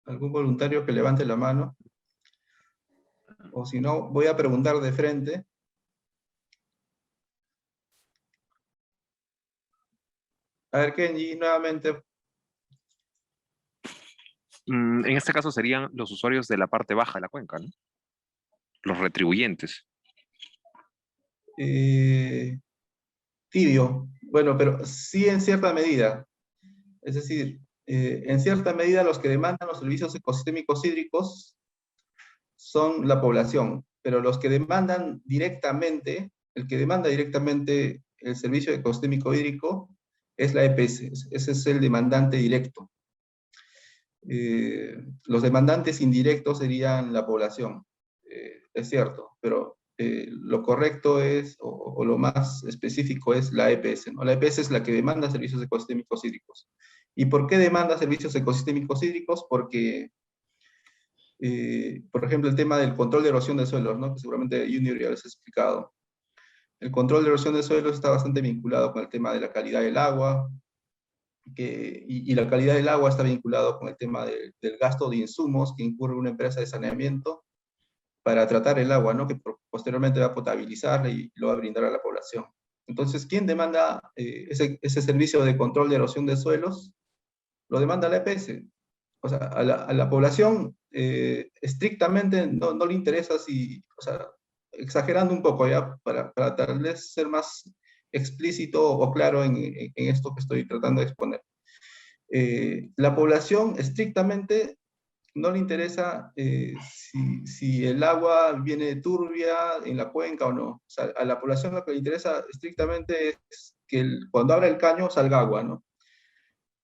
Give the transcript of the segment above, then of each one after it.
¿Algún voluntario que levante la mano? O si no, voy a preguntar de frente. A ver, Kenji, nuevamente. En este caso serían los usuarios de la parte baja de la cuenca, ¿no? Los retribuyentes. Tibio. Bueno, pero sí en cierta medida. Es decir, en cierta medida los que demandan los servicios ecosistémicos hídricos son la población, pero los que demandan directamente, el que demanda directamente el servicio ecosistémico hídrico es la EPS, ese es el demandante directo. Los demandantes indirectos serían la población, es cierto, pero lo correcto es, o lo más específico es la EPS, ¿no? La EPS es la que demanda servicios ecosistémicos hídricos. ¿Y por qué demanda servicios ecosistémicos hídricos? Porque, por ejemplo, el tema del control de erosión de suelos, ¿no? Que seguramente Junior ya les ha explicado. El control de erosión de suelos está bastante vinculado con el tema de la calidad del agua, y la calidad del agua está vinculado con el tema del gasto de insumos que incurre una empresa de saneamiento para tratar el agua, ¿no? Que posteriormente va a potabilizarla y lo va a brindar a la población. Entonces, ¿quién demanda ese servicio de control de erosión de suelos? Lo demanda la EPS. O sea, a la población estrictamente no le interesa si, o sea, exagerando un poco ya, para tal vez ser más explícito o claro en esto que estoy tratando de exponer. La población estrictamente no le interesa si el agua viene turbia en la cuenca o no. O sea, a la población lo que le interesa estrictamente es que cuando abra el caño salga agua, ¿no?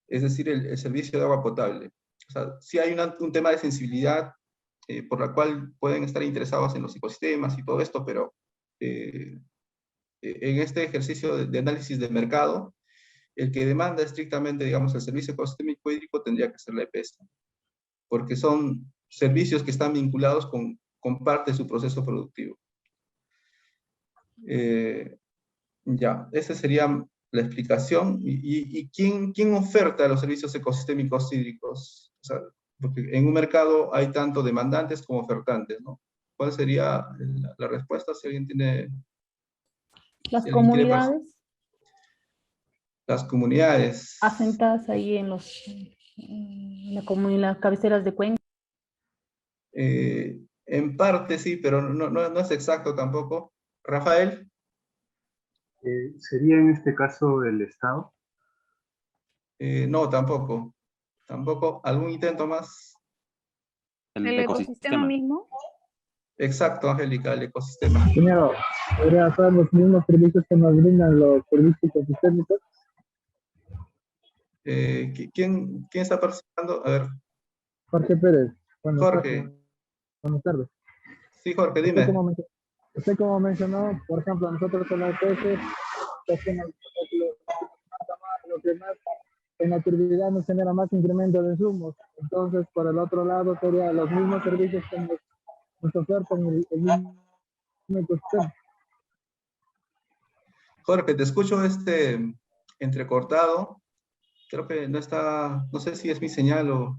Es decir, el servicio de agua potable. O sea, sí hay un tema de sensibilidad por la cual pueden estar interesados en los ecosistemas y todo esto, pero en este ejercicio de análisis de mercado, el que demanda estrictamente, digamos, el servicio ecosistémico hídrico tendría que ser la EPS, porque son servicios que están vinculados con parte de su proceso productivo. Ya, esa sería la explicación. ¿Y quién oferta los servicios ecosistémicos hídricos? O sea, porque en un mercado hay tanto demandantes como ofertantes, ¿no? ¿Cuál sería la respuesta? Si alguien tiene... Las si alguien quiere comunidades las comunidades. asentadas ahí en las cabeceras de cuenca. En parte sí, pero no es exacto tampoco. Rafael. ¿Sería en este caso el Estado? No, tampoco. Tampoco. ¿Algún intento más? ¿El ecosistema mismo? Exacto, Angélica, el ecosistema. Primero, ¿podría ser los mismos servicios que nos brindan los servicios ecosistémicos? ¿Quién está participando? A ver. Jorge Pérez. Bueno, Jorge. Buenas tardes. Sí, Jorge, dime. Usted como mencionó, por ejemplo, nosotros en la EPS, lo que más en la turbidez nos genera más incremento de insumos. Entonces, por el otro lado, serían los mismos servicios que nos ofertan el mismo ecosistema. Jorge, te escucho entrecortado. Creo que no está, no sé si es mi señal o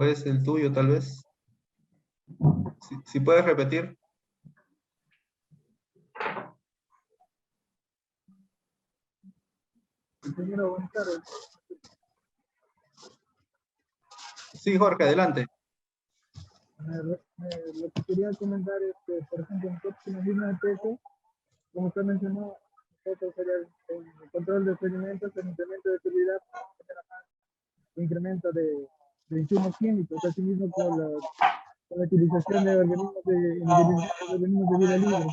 es el tuyo, tal vez. Si puedes repetir. Ingeniero, buenas tardes. Sí, Jorge, adelante. Lo que quería comentar es que, por ejemplo, nosotros en la misma EPS, como usted mencionó, nosotros sería el control de sedimentos, el incremento de turbidez, incremento de insumos químicos, así mismo con la utilización de organismos de vida libre.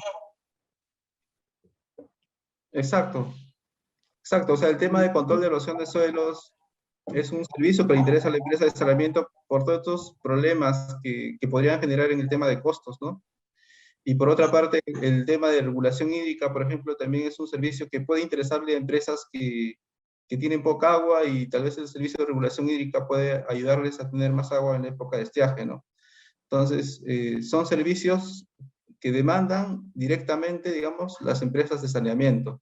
Exacto. Exacto, o sea, el tema de control de erosión de suelos es un servicio que le interesa a la empresa de saneamiento por todos estos problemas que podrían generar en el tema de costos, ¿no? Y por otra parte, el tema de regulación hídrica, por ejemplo, también es un servicio que puede interesarle a empresas que tienen poca agua y tal vez el servicio de regulación hídrica puede ayudarles a tener más agua en la época de estiaje, ¿no? Entonces, son servicios que demandan directamente, digamos, las empresas de saneamiento,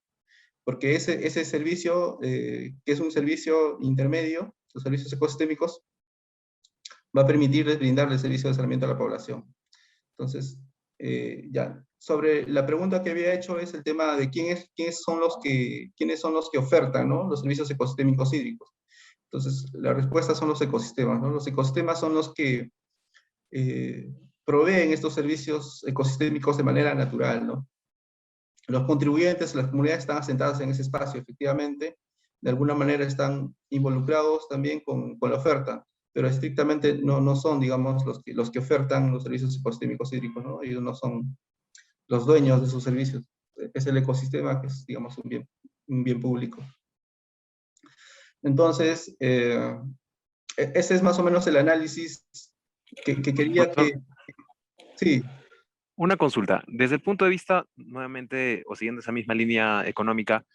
porque ese servicio, que es un servicio intermedio, los servicios ecosistémicos, va a permitirles brindarle servicio de saneamiento a la población. Entonces, ya, sobre la pregunta que había hecho es el tema de quiénes son los que ofertan, ¿no?, los servicios ecosistémicos hídricos. Entonces, la respuesta son los ecosistemas, ¿no? Los ecosistemas son los que proveen estos servicios ecosistémicos de manera natural, ¿no? Los contribuyentes, las comunidades están asentadas en ese espacio, efectivamente, de alguna manera están involucrados también con la oferta, pero estrictamente no son, digamos, los que ofertan los servicios ecosistémicos hídricos, ¿no? Ellos no son los dueños de sus servicios. Es el ecosistema que es, digamos, un bien público. Entonces, ese es más o menos el análisis que quería que... Sí. Una consulta. Desde el punto de vista, nuevamente, o siguiendo esa misma línea económica,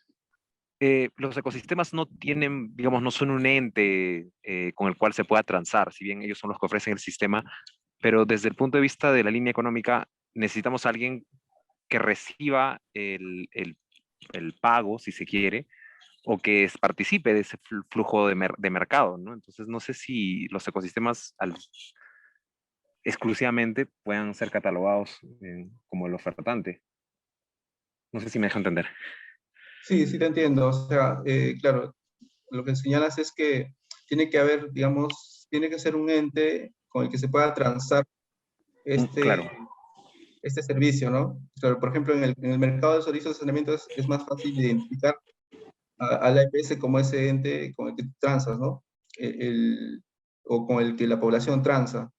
los ecosistemas no tienen, digamos, no son un ente con el cual se pueda transar, si bien ellos son los que ofrecen el sistema, pero desde el punto de vista de la línea económica, necesitamos a alguien que reciba el pago, si se quiere, o que participe de ese flujo de mercado, ¿no? Entonces, no sé si los ecosistemas exclusivamente puedan ser catalogados como el ofertante. No sé si me dejo entender. Sí, sí te entiendo. O sea, claro, lo que señalas es que tiene que haber, digamos, tiene que ser un ente con el que se pueda transar Claro. este servicio, ¿no? Claro, por ejemplo, en el mercado de servicios de saneamiento es más fácil de identificar a la EPS como ese ente con el que transas, ¿no? O con el que la población transa.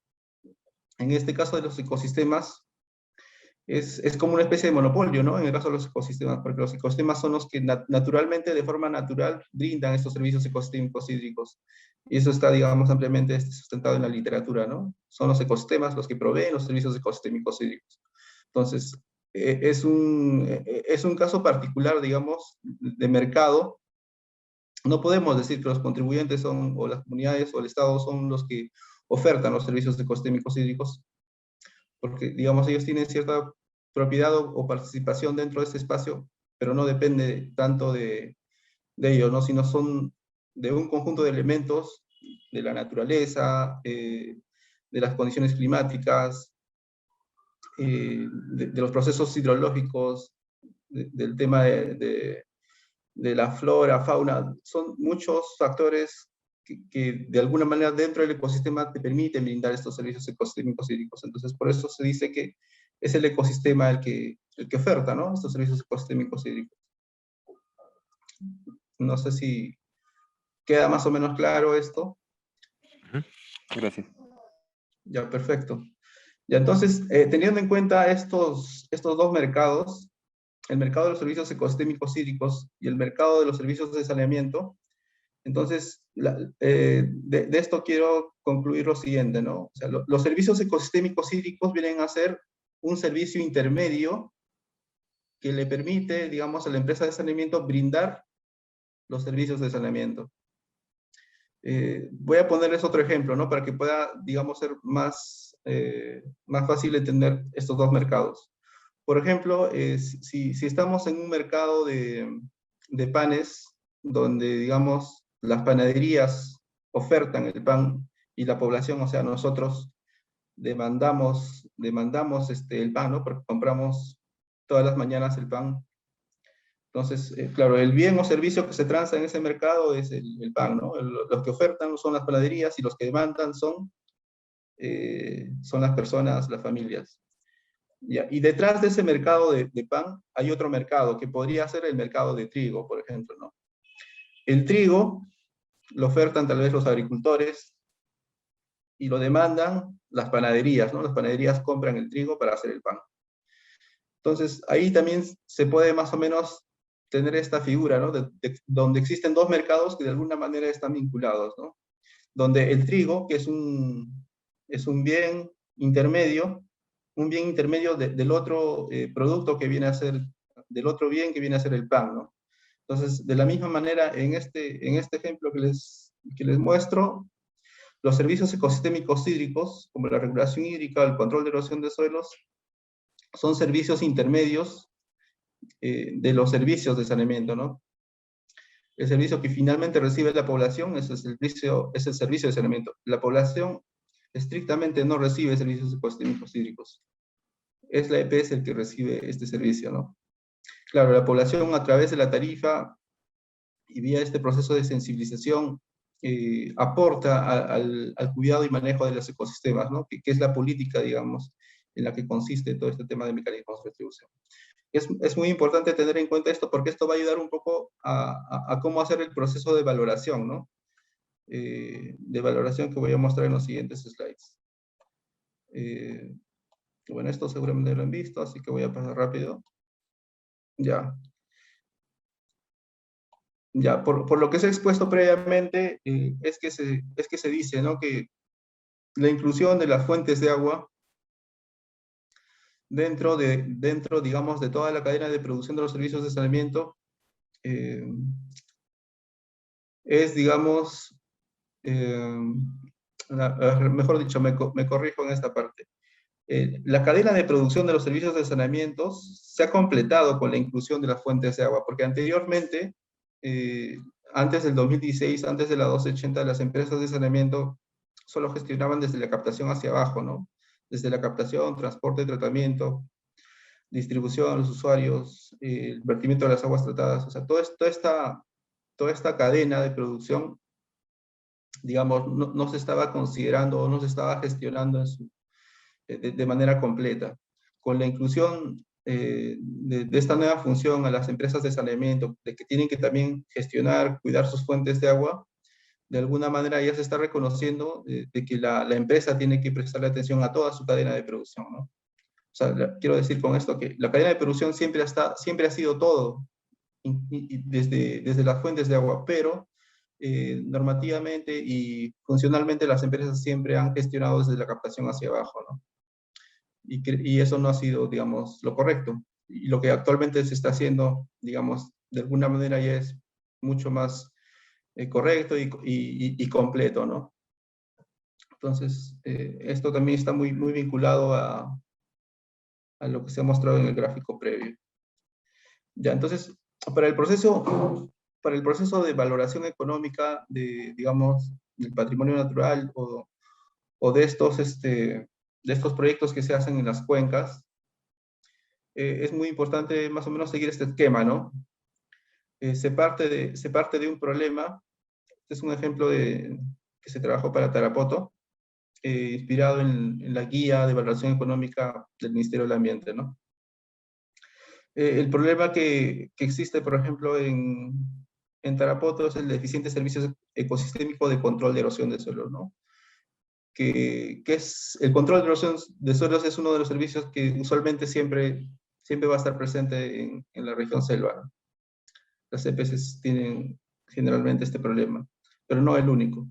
En este caso de los ecosistemas, es como una especie de monopolio, ¿no? En el caso de los ecosistemas, porque los ecosistemas son los que naturalmente, de forma natural, brindan estos servicios ecosistémicos hídricos. Y eso está, digamos, ampliamente sustentado en la literatura, ¿no? Son los ecosistemas los que proveen los servicios ecosistémicos hídricos. Entonces, es un caso particular, digamos, de mercado. No podemos decir que los contribuyentes son, o las comunidades o el Estado son los que ofertan los servicios ecosistémicos hídricos, porque, digamos, ellos tienen cierta propiedad o participación dentro de este espacio, pero no depende tanto de ellos, ¿no? Sino son de un conjunto de elementos de la naturaleza, de las condiciones climáticas, de los procesos hidrológicos, del tema de la flora, fauna. Son muchos factores que de alguna manera dentro del ecosistema te permiten brindar estos servicios ecosistémicos hídricos. Entonces, por eso se dice que es el ecosistema el que oferta, ¿no?, estos servicios ecosistémicos hídricos. No sé si queda más o menos claro esto. Gracias. Ya, perfecto. Ya, entonces, teniendo en cuenta estos dos mercados, el mercado de los servicios ecosistémicos hídricos y el mercado de los servicios de saneamiento, entonces, de esto quiero concluir lo siguiente, ¿no? O sea, los servicios ecosistémicos hídricos vienen a ser un servicio intermedio que le permite, digamos, a la empresa de saneamiento brindar los servicios de saneamiento. Voy a ponerles otro ejemplo, ¿no?, para que pueda, digamos, ser más fácil entender estos dos mercados. Por ejemplo, si estamos en un mercado de panes, donde, digamos, las panaderías ofertan el pan y la población, o sea, nosotros demandamos el pan, ¿no?, porque compramos todas las mañanas el pan. Entonces, claro, el bien o servicio que se transa en ese mercado es el pan, ¿no? Los que ofertan son las panaderías y los que demandan son las personas, las familias. Y detrás de ese mercado de pan hay otro mercado que podría ser el mercado de trigo, por ejemplo, ¿no? El trigo lo ofertan tal vez los agricultores y lo demandan las panaderías, ¿no? Las panaderías compran el trigo para hacer el pan. Entonces, ahí también se puede más o menos tener esta figura, ¿no?, donde existen dos mercados que de alguna manera están vinculados, ¿no? Donde el trigo, que es un bien intermedio, del otro producto que viene a ser, del otro bien que viene a ser el pan, ¿no? Entonces, de la misma manera, en este ejemplo que les muestro, los servicios ecosistémicos hídricos, como la regulación hídrica, el control de erosión de suelos, son servicios intermedios de los servicios de saneamiento, ¿no? El servicio que finalmente recibe la población es el servicio de saneamiento. La población estrictamente no recibe servicios ecosistémicos hídricos. Es la EPS el que recibe este servicio, ¿no? Claro, la población a través de la tarifa y vía este proceso de sensibilización aporta al cuidado y manejo de los ecosistemas, ¿no? Que es la política, digamos, en la que consiste todo este tema de mecanismos de retribución. Es muy importante tener en cuenta esto porque esto va a ayudar un poco a cómo hacer el proceso de valoración, ¿no? De valoración que voy a mostrar en los siguientes slides. Bueno, esto seguramente lo han visto, así que voy a pasar rápido. Ya. Ya, por lo que se ha expuesto previamente, es que se dice, ¿no? Que la inclusión de las fuentes de agua dentro, digamos, de toda la cadena de producción de los servicios de saneamiento es, digamos, mejor dicho, me corrijo en esta parte. La cadena de producción de los servicios de saneamiento se ha completado con la inclusión de las fuentes de agua, porque anteriormente, antes del 2016, antes de la 280, las empresas de saneamiento solo gestionaban desde la captación hacia abajo, ¿no? Desde la captación, transporte, tratamiento, distribución a los usuarios, el vertimiento de las aguas tratadas, o sea, toda esta cadena de producción, digamos, no se estaba considerando o no se estaba gestionando de manera completa. Con la inclusión de esta nueva función a las empresas de saneamiento, de que tienen que también gestionar, cuidar sus fuentes de agua, de alguna manera ya se está reconociendo de que la empresa tiene que prestarle atención a toda su cadena de producción, ¿no? O sea, quiero decir con esto que la cadena de producción siempre ha sido todo, desde las fuentes de agua, pero normativamente y funcionalmente las empresas siempre han gestionado desde la captación hacia abajo, ¿no? Y eso no ha sido, digamos, lo correcto. Y lo que actualmente se está haciendo, digamos, de alguna manera ya es mucho más correcto y completo, ¿no? Entonces, esto también está muy vinculado a lo que se ha mostrado en el gráfico previo. Ya, entonces, para el proceso de valoración económica digamos, del patrimonio natural o de estos proyectos que se hacen en las cuencas, es muy importante más o menos seguir este esquema, ¿no? Se parte de un problema. Este es un ejemplo que se trabajó para Tarapoto, inspirado en la guía de valoración económica del Ministerio del Ambiente, ¿no? El problema que existe, por ejemplo, en Tarapoto es el deficiente servicio ecosistémico de control de erosión de suelos, ¿no? Que es el control de erosión de suelos es uno de los servicios que usualmente siempre va a estar presente en la región selva, ¿no? Las EPS tienen generalmente este problema, pero no el único.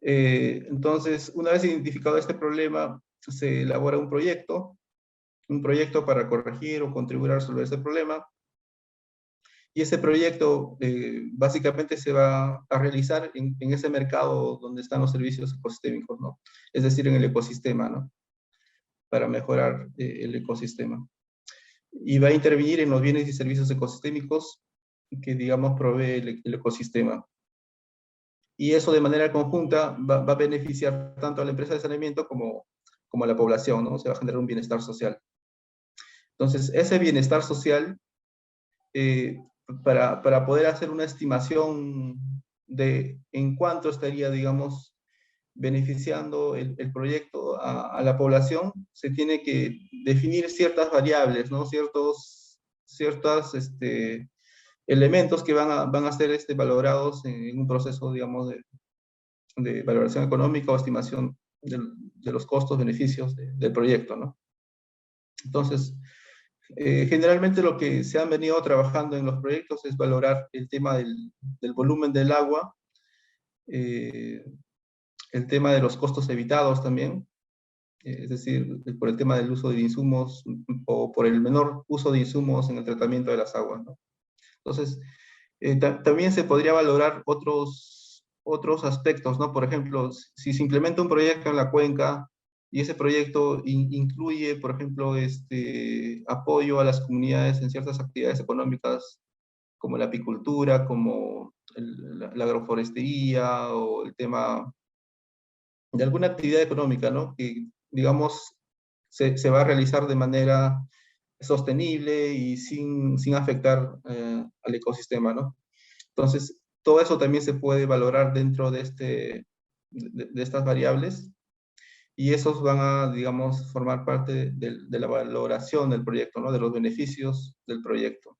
Entonces, una vez identificado este problema, se elabora un proyecto para corregir o contribuir a resolver este problema. Y ese proyecto básicamente se va a realizar en ese mercado donde están los servicios ecosistémicos, ¿no? Es decir, en el ecosistema, ¿no? Para mejorar el ecosistema. Y va a intervenir en los bienes y servicios ecosistémicos que, digamos, provee el ecosistema. Y eso de manera conjunta va a beneficiar tanto a la empresa de saneamiento como a la población, ¿no? Se va a generar un bienestar social. Entonces, ese bienestar social, para poder hacer una estimación de en cuánto estaría, digamos, beneficiando el proyecto a la población, se tiene que definir ciertas variables, ¿no? Ciertos elementos que van a ser valorados en un proceso, digamos, de valoración económica o estimación de los costos, beneficios del proyecto, ¿no? Entonces, generalmente lo que se han venido trabajando en los proyectos es valorar el tema del volumen del agua, el tema de los costos evitados también, es decir, por el tema del uso de insumos o por el menor uso de insumos en el tratamiento de las aguas, ¿no? Entonces, también se podría valorar otros aspectos, ¿no? Por ejemplo, si se implementa un proyecto en la cuenca y ese proyecto incluye, por ejemplo, apoyo a las comunidades en ciertas actividades económicas, como la apicultura, como la agroforestería o el tema alguna actividad económica, ¿no? Que, digamos, se va a realizar de manera sostenible y sin afectar al ecosistema, ¿no? Entonces, todo eso también se puede valorar dentro de estas variables, y esos van a, digamos, formar parte de la valoración del proyecto, ¿no? De los beneficios del proyecto.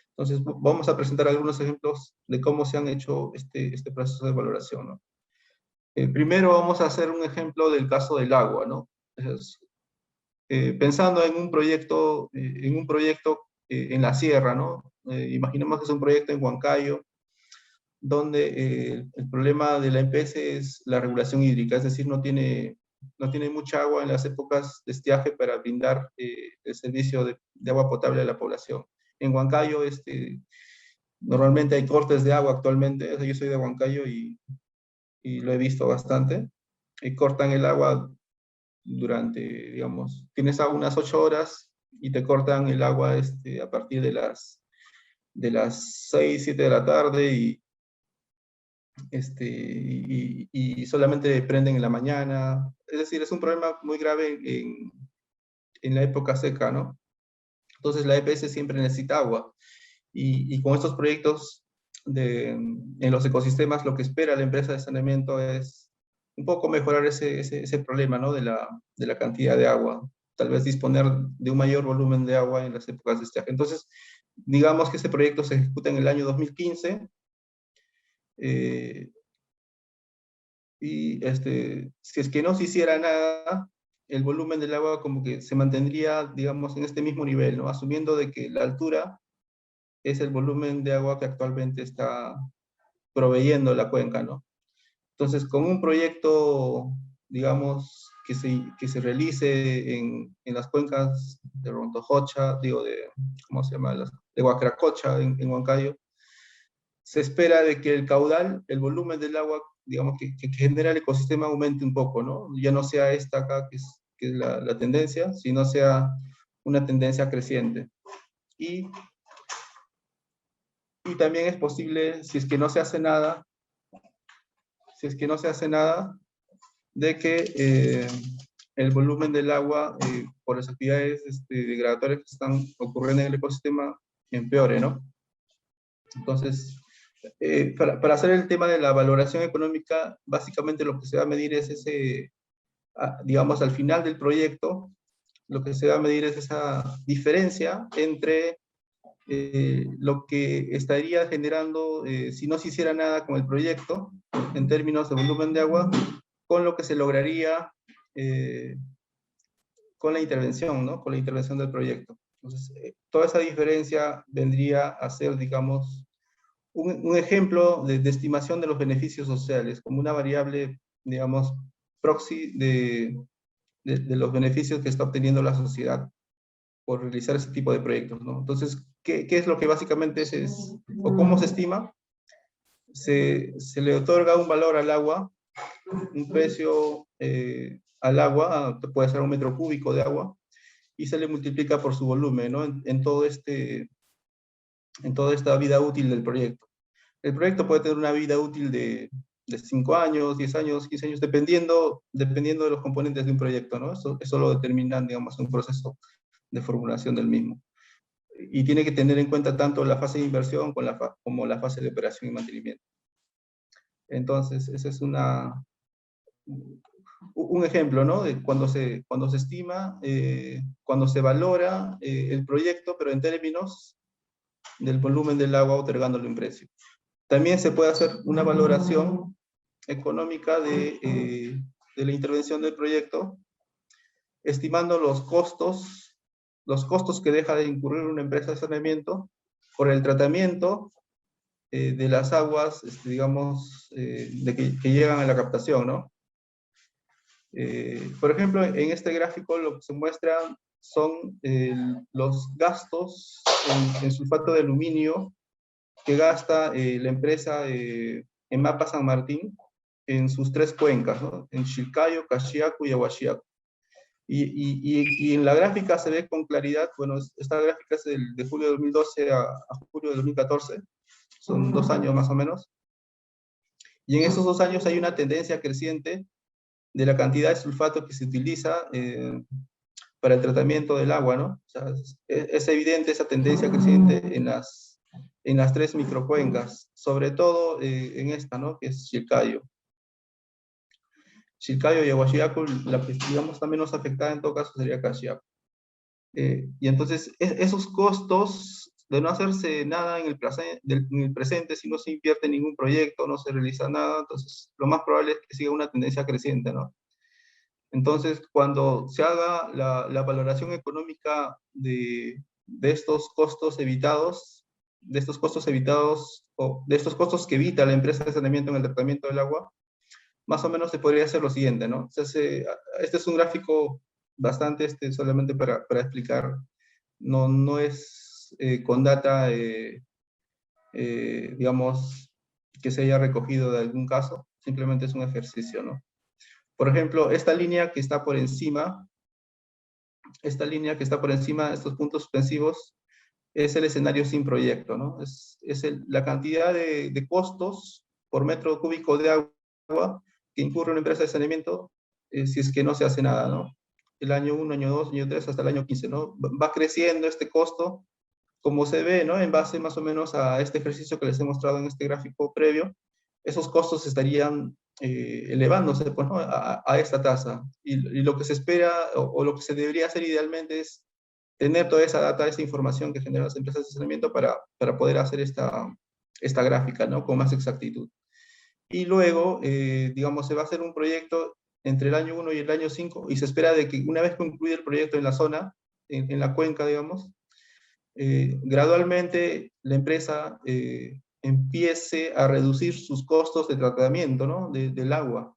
Entonces, vamos a presentar algunos ejemplos de cómo se han hecho este proceso de valoración, ¿no? Primero vamos a hacer un ejemplo del caso del agua, ¿no? Pensando en un proyecto, en la sierra, ¿no? Imaginemos que es un proyecto en Huancayo, donde el problema de la EPS es la regulación hídrica, es decir, no tiene mucha agua en las épocas de estiaje para brindar el servicio de agua potable a la población. En Huancayo, normalmente hay cortes de agua actualmente. Yo soy de Huancayo y lo he visto bastante, y cortan el agua durante, digamos, tienes agua unas 8 horas y te cortan el agua a partir de las 6, 7 de la tarde, y solamente prenden en la mañana. Es decir, es un problema muy grave en la época seca, ¿no? Entonces la EPS siempre necesita agua, y con estos proyectos en los ecosistemas, lo que espera la empresa de saneamiento es un poco mejorar ese problema, ¿no? De la cantidad de agua, tal vez disponer de un mayor volumen de agua en las épocas de estiaje. Entonces, digamos que este proyecto se ejecuta en el año 2015, y si es que no se hiciera nada, el volumen del agua como que se mantendría, digamos, en este mismo nivel, ¿no? Asumiendo de que la altura es el volumen de agua que actualmente está proveyendo la cuenca, ¿no? Entonces, con un proyecto, digamos, que se realice en las cuencas de Rontojocha, ¿cómo se llama? De Huacracocha, en Huancayo, se espera de que el caudal, el volumen del agua, digamos, que genera el ecosistema aumente un poco, ¿no? Ya no sea esta acá, que es la tendencia, sino sea una tendencia creciente. Y también es posible, si es que no se hace nada, de que el volumen del agua, por las actividades degradatorias que están ocurriendo en el ecosistema, empeore, ¿no? Entonces, para hacer el tema de la valoración económica, básicamente lo que se va a medir es digamos, al final del proyecto, lo que se va a medir es esa diferencia entre lo que estaría generando si no se hiciera nada con el proyecto, en términos de volumen de agua, con lo que se lograría con la intervención, ¿no? Con la intervención del proyecto. Entonces, toda esa diferencia vendría a ser, digamos, un ejemplo de estimación de los beneficios sociales, como una variable, digamos, proxy de los beneficios que está obteniendo la sociedad por realizar ese tipo de proyectos, ¿no? Entonces, ¿qué es lo que básicamente o cómo se estima? Se le otorga un valor al agua, un precio al agua, puede ser un metro cúbico de agua, y se le multiplica por su volumen, ¿no? En toda esta vida útil del proyecto. El proyecto puede tener una vida útil de 5 años, 10 años, 15 años, dependiendo de los componentes de un proyecto, ¿no? Eso lo determinan, digamos, un proceso de formulación del mismo. Y tiene que tener en cuenta tanto la fase de inversión como la fase de operación y mantenimiento. Entonces, ese es un ejemplo, ¿no? De cuando se estima, cuando se valora el proyecto, pero en términos del volumen del agua, otorgándole un precio. También se puede hacer una valoración económica de la intervención del proyecto, estimando los costos que deja de incurrir una empresa de saneamiento por el tratamiento de las aguas, digamos, que llegan a la captación, ¿no? Por ejemplo, en este gráfico lo que se muestra son los gastos en sulfato de aluminio que gasta la empresa EMAPA San Martín en sus 3 cuencas, ¿no? En Chilcayo, Caxiaco y Ahuachiaco. Y en la gráfica se ve con claridad, bueno, esta gráfica es de julio de 2012 a julio de 2014, son 2 años más o menos, y en esos 2 años hay una tendencia creciente de la cantidad de sulfato que se utiliza para el tratamiento del agua, ¿no? O sea, es evidente esa tendencia creciente en las 3 microcuencas, sobre todo en esta, ¿no? Que es Chilcayo. Chilcayo y Huachiacu, la que digamos está menos afectada en todo caso sería Cachiapu. Y entonces esos costos de no hacerse nada en el presente, si no se invierte en ningún proyecto, no se realiza nada, entonces lo más probable es que siga una tendencia creciente, ¿no? Entonces, cuando se haga la valoración económica de estos costos evitados, o de estos costos que evita la empresa de saneamiento en el tratamiento del agua, más o menos se podría hacer lo siguiente, ¿no? Entonces, este es un gráfico bastante, solamente para explicar, no es con data, digamos, que se haya recogido de algún caso, simplemente es un ejercicio, ¿no? Por ejemplo, esta línea que está por encima, estos puntos suspensivos, es el escenario sin proyecto, ¿no? Es la cantidad de costos por metro cúbico de agua que incurre una empresa de saneamiento si es que no se hace nada, ¿no? El año 1, año 2, año 3, hasta el año 15, ¿no? Va creciendo este costo, como se ve, ¿no? En base más o menos a este ejercicio que les he mostrado en este gráfico previo, esos costos estarían elevándose, pues, ¿no? a esta tasa. Y lo que se espera, o lo que se debería hacer idealmente es tener toda esa data, esa información que generan las empresas de saneamiento para poder hacer esta gráfica, ¿no? Con más exactitud. Y luego, digamos, se va a hacer un proyecto entre el año 1 y el año 5, y se espera de que una vez concluya el proyecto en la zona, en la cuenca, digamos, gradualmente la empresa empiece a reducir sus costos de tratamiento, ¿no? del agua.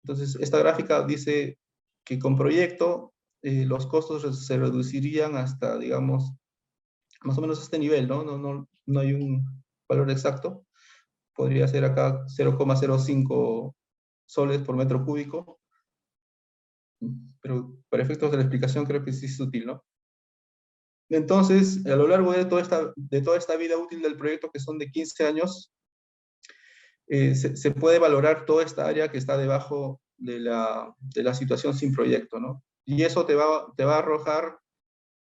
Entonces, esta gráfica dice que con proyecto los costos se reducirían hasta, digamos, más o menos este nivel, ¿no? No hay un valor exacto. Podría ser acá 0,05 soles por metro cúbico, pero para efectos de la explicación creo que sí es útil, ¿no? Entonces, a lo largo de toda esta vida útil del proyecto, que son de 15 años, se puede valorar toda esta área que está debajo de la situación sin proyecto, ¿no? Y eso te va a arrojar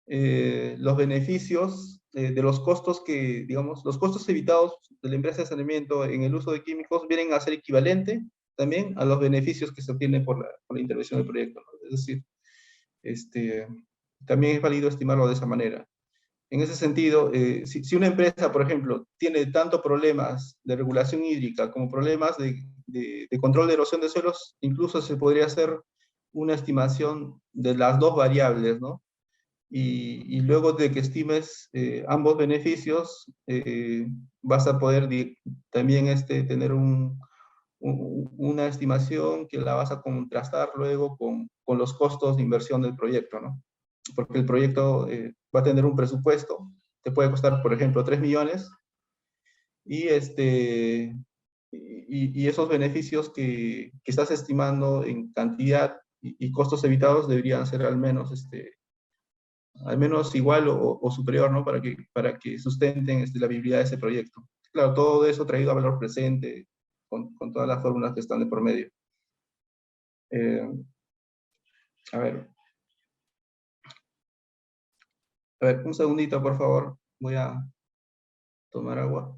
los beneficios de los costos que, digamos, los costos evitados de la empresa de saneamiento en el uso de químicos vienen a ser equivalente también a los beneficios que se obtienen por la intervención del proyecto, ¿no? Es decir, también es válido estimarlo de esa manera. En ese sentido, si una empresa, por ejemplo, tiene tanto problemas de regulación hídrica como problemas de control de erosión de suelos, incluso se podría hacer una estimación de las dos variables, ¿no? Y luego de que estimes ambos beneficios, vas a poder también tener una estimación que la vas a contrastar luego con los costos de inversión del proyecto, ¿no? Porque el proyecto va a tener un presupuesto, te puede costar, por ejemplo, 3 millones, y, y esos beneficios que estás estimando en cantidad y costos evitados deberían ser al menos igual o superior, ¿no? Para que sustenten la viabilidad de ese proyecto. Claro, todo eso traído a valor presente, con todas las fórmulas que están de por medio. A ver, un segundito, por favor. Voy a tomar agua.